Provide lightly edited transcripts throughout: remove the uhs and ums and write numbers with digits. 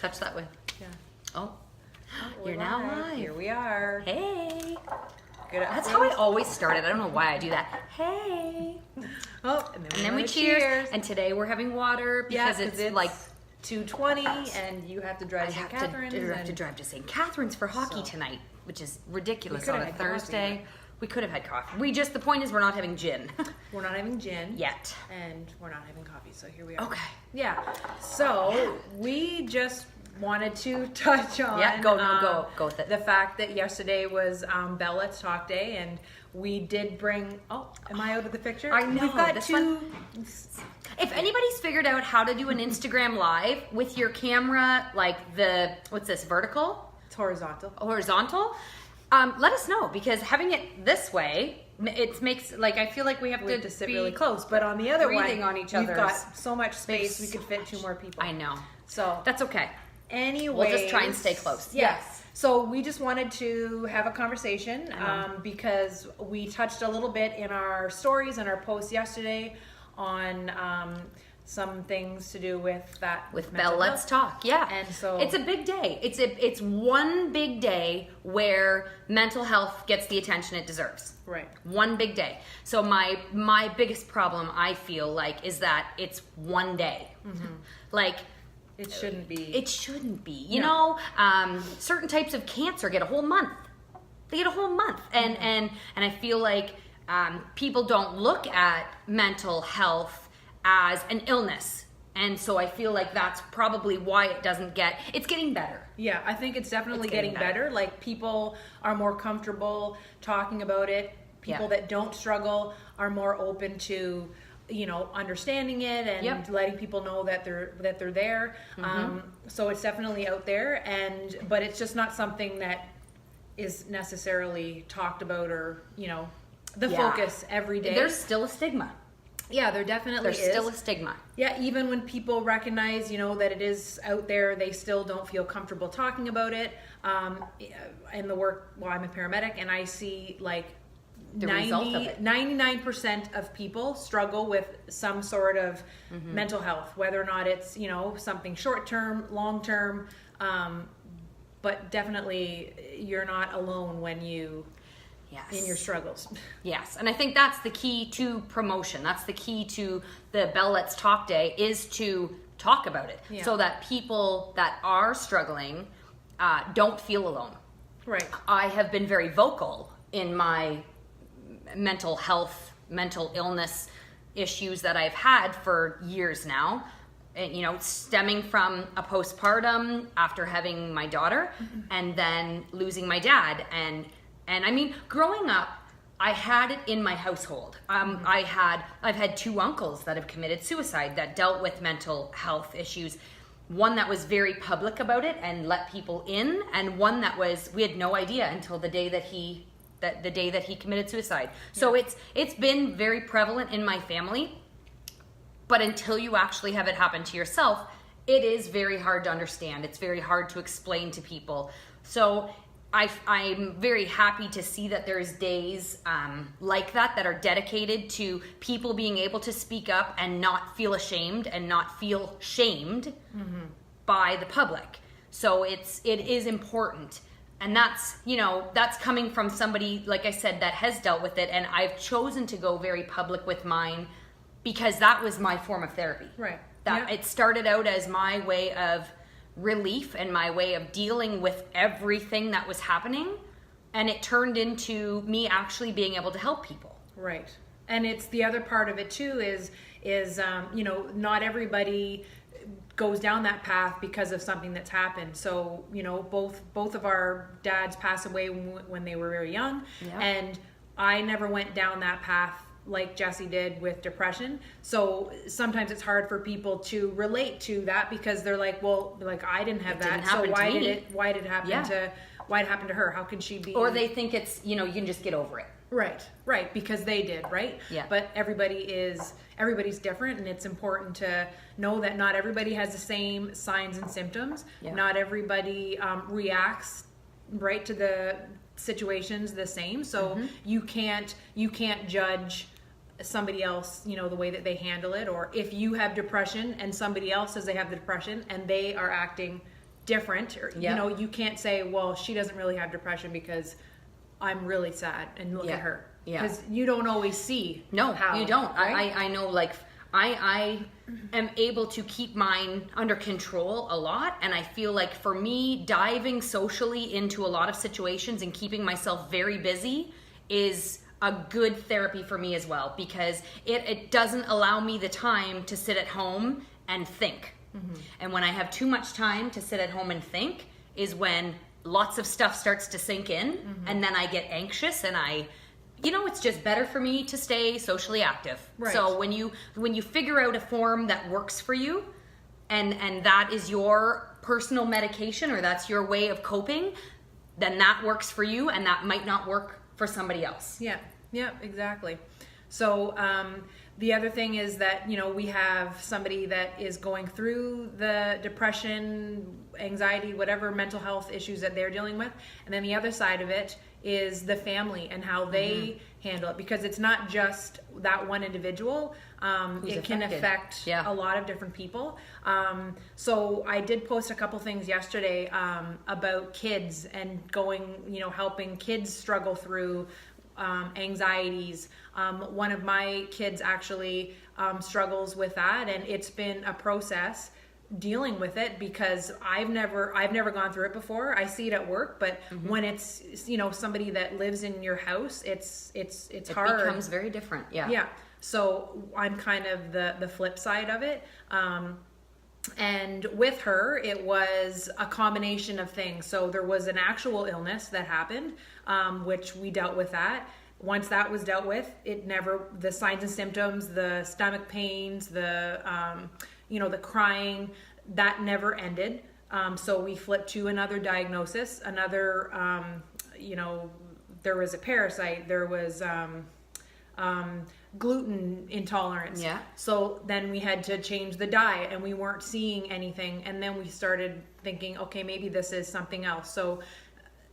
touch that with. Yeah. Oh, We're you're now live. Here we are. Hey. Good. That's how I always started. I don't know why I do that. Hey. Oh, And then we cheers. And today we're having water because Yeah, it's like 2:20, and you have to drive to St. Catharines. I have to drive to St. Catharines for hockey tonight, which is ridiculous We on could a have had Thursday. coffee. We could have had coffee. The point is we're not having gin We're not having gin yet. and we're not having coffee. So here we are. Okay. Yeah. So we just wanted to touch on Go with it. the fact that yesterday was Bell Let's Talk Day, and we did bring. Oh, am I out of the picture? I know, We've got this two. If anybody's figured out how to do an Instagram live with your camera, like what's this, vertical? It's horizontal. Horizontal, let us know, because having it this way, it makes, like, I feel like we have We have to to sit be really close, but on the other breathing one, on each we've other's got so much space we could fit 2 more people. I know. So That's okay. anyway, We'll just try and stay close. Yes. So we just wanted to have a conversation because we touched a little bit in our stories and our posts yesterday on some things to do with that With mental Bell Let's health. Talk, yeah. And so it's a big day. It's one big day where mental health gets the attention it deserves. Right. One big day. So my biggest problem, I feel like, is that it's one day. Like, it shouldn't be. it shouldn't be. You No. know, certain types of cancer get a whole month. They get a whole month, and I feel like people don't look at mental health as an illness, and so I feel like that's probably why it doesn't get. It's getting better. Yeah, I think it's definitely It's getting getting better. Like, people are more comfortable talking about it. People Yeah. that don't struggle are more open to, understanding it and Yep. letting people know that they're there. So it's definitely out there, but it's just not something that is necessarily talked about or the Yeah. focus every day. There's still a stigma. Yeah, there definitely There's is. still a stigma. Yeah, even when people recognize, that it is out there, they still don't feel comfortable talking about it. In the work, I'm a paramedic, and I see like The result of it. 99% of people struggle with some sort of mental health, whether or not it's, something short-term, long-term, but definitely you're not alone when you Yes. in your struggles. Yes, and I think that's the key to promotion. That's the key to the Bell Let's Talk Day, is to talk about it, Yeah. so that people that are struggling don't feel alone. Right. I have been very vocal in my mental health, mental illness issues that I've had for years now. And, stemming from a postpartum after having my daughter, and then losing my dad, and I mean, growing up, I had it in my household. I've had 2 uncles that have committed suicide that dealt with mental health issues. One that was very public about it and let people in, and one that we had no idea until the day that he committed suicide. So it's been very prevalent in my family. But until you actually have it happen to yourself, it is very hard to understand. It's very hard to explain to people. So I'm very happy to see that there's days like that are dedicated to people being able to speak up and not feel ashamed and not feel shamed by the public. So it is important. And that's coming from somebody, like I said, that has dealt with it. And I've chosen to go very public with mine because that was my form of therapy. Right. That Yeah. it started out as my way of relief and my way of dealing with everything that was happening, and it turned into me actually being able to help people. Right. And it's the other part of it too is not everybody goes down that path because of something that's happened. So, both of our dads passed away when they were very young, Yeah. and I never went down that path like Jesse did with depression. So sometimes it's hard for people to relate to that because they're like, well, I didn't have It that. didn't So happen to why me. did it happen Yeah. why did it happen to her? How can she be? Or they think it's, you can just get over it. Right, because they did, right? Yeah. But everybody's different, and it's important to know that not everybody has the same signs and symptoms. Yeah. Not everybody reacts right to the situations the same. So you can't judge somebody else, the way that they handle it, or if you have depression and somebody else says they have the depression and they are acting different. Or, Yeah. You know, you can't say, well, she doesn't really have depression because I'm really sad and look Yeah. at her. Yeah. Because you don't always see. No, how, you don't. right? I know, like, I am able to keep mine under control a lot. And I feel like for me, diving socially into a lot of situations and keeping myself very busy is a good therapy for me as well, because it doesn't allow me the time to sit at home and think. And when I have too much time to sit at home and think is when lots of stuff starts to sink in, and then I get anxious, and it's just better for me to stay socially active. Right. So when you figure out a form that works for you, and that is your personal medication, or that's your way of coping, then that works for you, and that might not work for somebody else. Yeah, exactly. So the other thing is that, we have somebody that is going through the depression, anxiety, whatever mental health issues that they're dealing with. And then the other side of it is the family and how they handle it, because it's not just that one individual. It can affect a lot of different people. So I did post a couple things yesterday about kids and helping kids struggle through anxieties. One of my kids actually struggles with that, and it's been a process dealing with it, because I've never gone through it before. I see it at work, but when it's somebody that lives in your house, it's hard. It becomes very different. Yeah. So I'm kind of the flip side of it. And with her, it was a combination of things. So there was an actual illness that happened, which we dealt with that. Once that was dealt with, the signs and symptoms, the stomach pains, the crying, that never ended. So we flipped to another diagnosis, there was a parasite, there was gluten intolerance. Yeah. So then we had to change the diet, and we weren't seeing anything. And then we started thinking, okay, maybe this is something else. So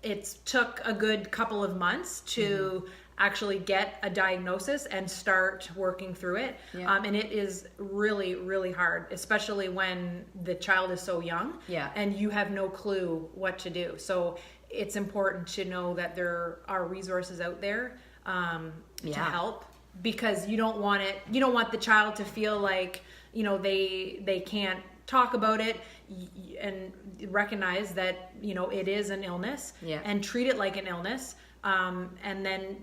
it took a good couple of months to actually get a diagnosis and start working through it. Yeah. And it is really, really hard, especially when the child is so young and you have no clue what to do. So it's important to know that there are resources out there to help, because you don't want the child to feel like, they can't talk about it, and recognize that, it is an illness, and treat it like an illness, and then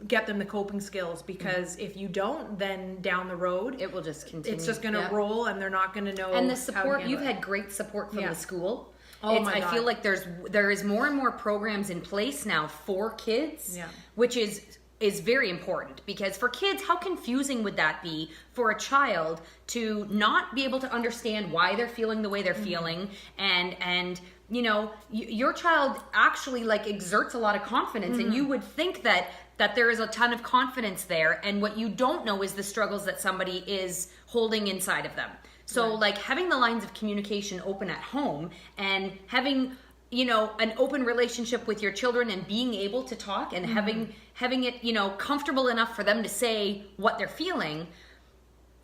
get them the coping skills, because if you don't, then down the road it will just continue. It's just going to roll, and they're not going to know. And the support, you've had great support from the school. Oh my God. I feel like there is more and more programs in place now for kids, which is very important, because for kids, how confusing would that be for a child to not be able to understand why they're feeling the way they're feeling, and your child actually exerts a lot of confidence, and you would think that there is a ton of confidence there, and what you don't know is the struggles that somebody is holding inside of them. So having the lines of communication open at home, and having an open relationship with your children, and being able to talk, and having it comfortable enough for them to say what they're feeling.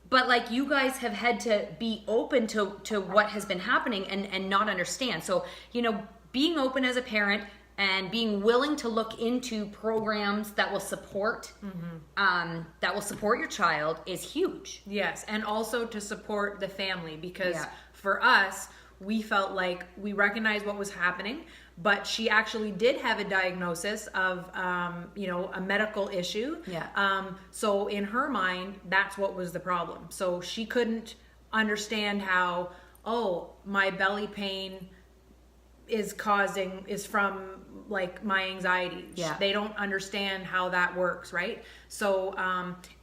But you guys have had to be open to what has been happening, and not understand. So being open as a parent, and being willing to look into programs that will support your child is huge. Yes, and also to support the family, because for us, we felt like we recognized what was happening, but she actually did have a diagnosis of a medical issue. So in her mind, that's what was the problem. So she couldn't understand how, my belly pain is from my anxiety. They don't understand how that works, right? So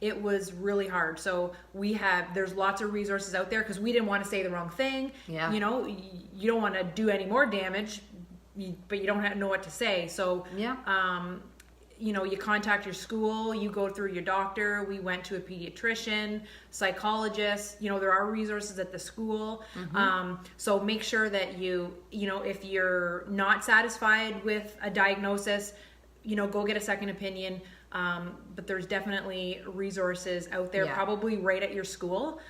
it was really hard. So there's lots of resources out there, because we didn't want to say the wrong thing. You don't want to do any more damage, but you don't know what to say. So you contact your school, you go through your doctor. We went to a pediatrician, psychologist. There are resources at the school. So make sure that if you're not satisfied with a diagnosis, go get a second opinion. But there's definitely resources out there, probably right at your school.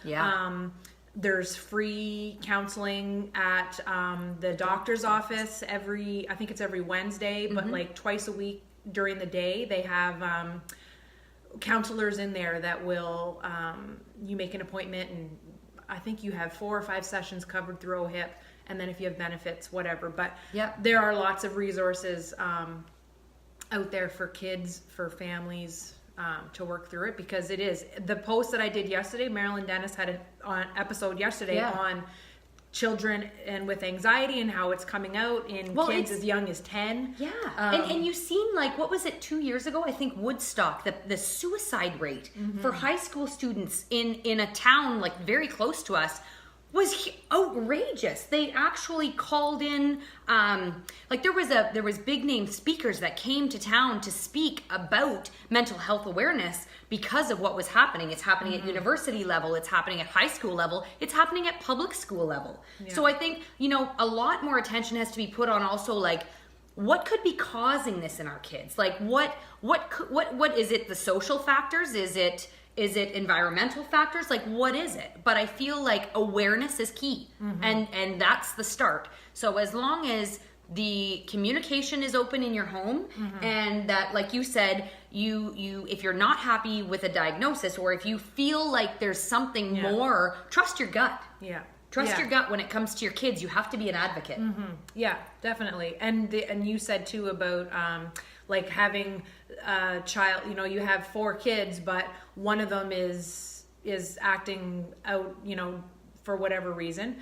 There's free counseling at the doctor's office I think it's every Wednesday, but like twice a week during the day, they have counselors in there that will, you make an appointment, and I think you have 4 or 5 sessions covered through OHIP, and then if you have benefits, whatever. But there are lots of resources out there for kids, for families, to work through it, because it is. The post that I did yesterday, Marilyn Dennis had an episode yesterday on children and with anxiety and how it's coming out in kids as young as 10. Yeah. And you've seen, like, what was it, 2 years ago? I think Woodstock, the suicide rate for high school students in a town like very close to us was outrageous. They actually called in, like there was big name speakers that came to town to speak about mental health awareness because of what was happening. It's happening at university level, it's happening at high school level, it's happening at public school level. So I think, a lot more attention has to be put on also, like, what could be causing this in our kids? Like, what is it? The social factors? Is it environmental factors? Like, what is it? But I feel like awareness is key, and that's the start. So as long as the communication is open in your home, and that, like you said, you if you're not happy with a diagnosis, or if you feel like there's something more, trust your gut. Trust your gut when it comes to your kids. You have to be an advocate. Yeah, definitely. And you said too about like having a child. You have 4 kids, but one of them is acting out. For whatever reason.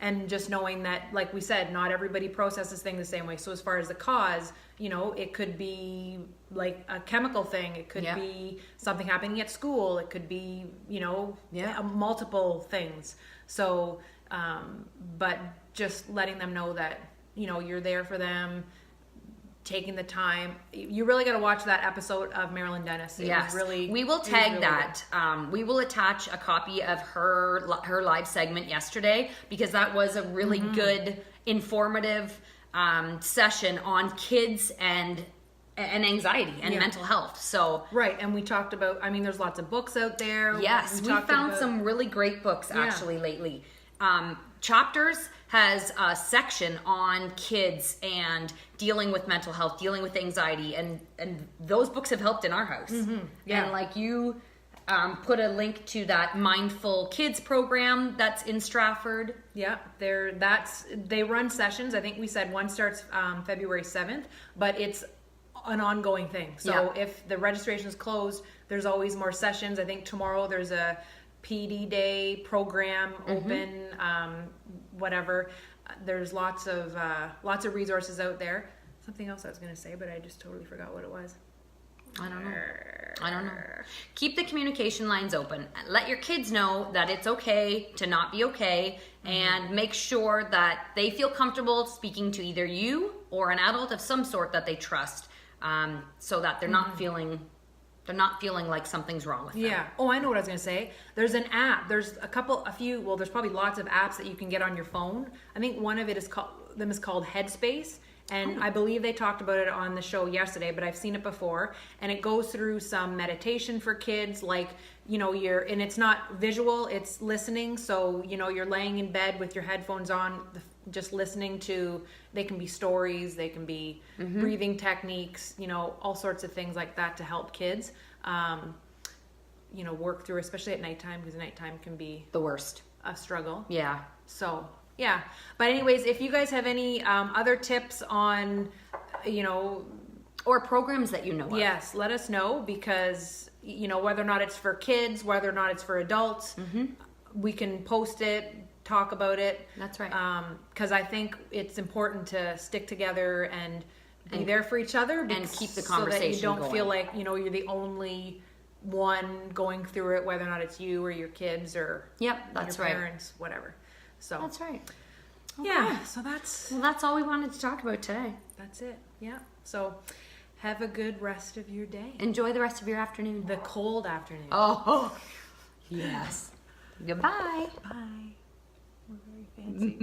And just knowing that, like we said, not everybody processes things the same way. So as far as the cause, it could be like a chemical thing. It could be something happening at school. It could be, multiple things. So, but just letting them know that, you're there for them, taking the time. You really got to watch that episode of Marilyn Dennis. It was really, we will tag that. We will attach a copy of her live segment yesterday, because that was a really good, informative session on kids and anxiety and mental health. So right, and we talked about, there's lots of books out there. Yes, we found some really great books actually lately. Chapters has a section on kids and dealing with mental health, dealing with anxiety, and those books have helped in our house. And like you put a link to that Mindful Kids program that's in Stratford. They run sessions. I think we said one starts February 7th, but it's an ongoing thing. So if the registration is closed, there's always more sessions. I think tomorrow there's a PD Day program open, whatever. There's lots of resources out there. Something else I was going to say, but I just totally forgot what it was. I don't know. Keep the communication lines open. Let your kids know that it's okay to not be okay, and make sure that they feel comfortable speaking to either you or an adult of some sort that they trust, so that they're not feeling like something's wrong with them. Yeah. Oh, I know what I was going to say. There's an app. There's there's probably lots of apps that you can get on your phone. I think one of it is called Headspace. And I believe they talked about it on the show yesterday, but I've seen it before. And it goes through some meditation for kids, like, and it's not visual, it's listening. So, you're laying in bed with your headphones on, just listening to, they can be stories, they can be breathing techniques, all sorts of things like that to help kids, work through, especially at nighttime, because nighttime can be the worst. A struggle. Yeah. So, yeah. But anyways, if you guys have any other tips on, or programs that you know of. Yes, let us know, because, whether or not it's for kids, whether or not it's for adults, we can post it, talk about it. That's right. Because I think it's important to stick together and be there for each other. And keep the conversation so that you don't going. feel like, you're the only one going through it, whether or not it's you or your kids or your parents, whatever. So that's right. Okay. Yeah, so that's all we wanted to talk about today. That's it. Yeah. So have a good rest of your day. Enjoy the rest of your afternoon. The cold afternoon. Oh, yes. Goodbye. Bye. We're very fancy.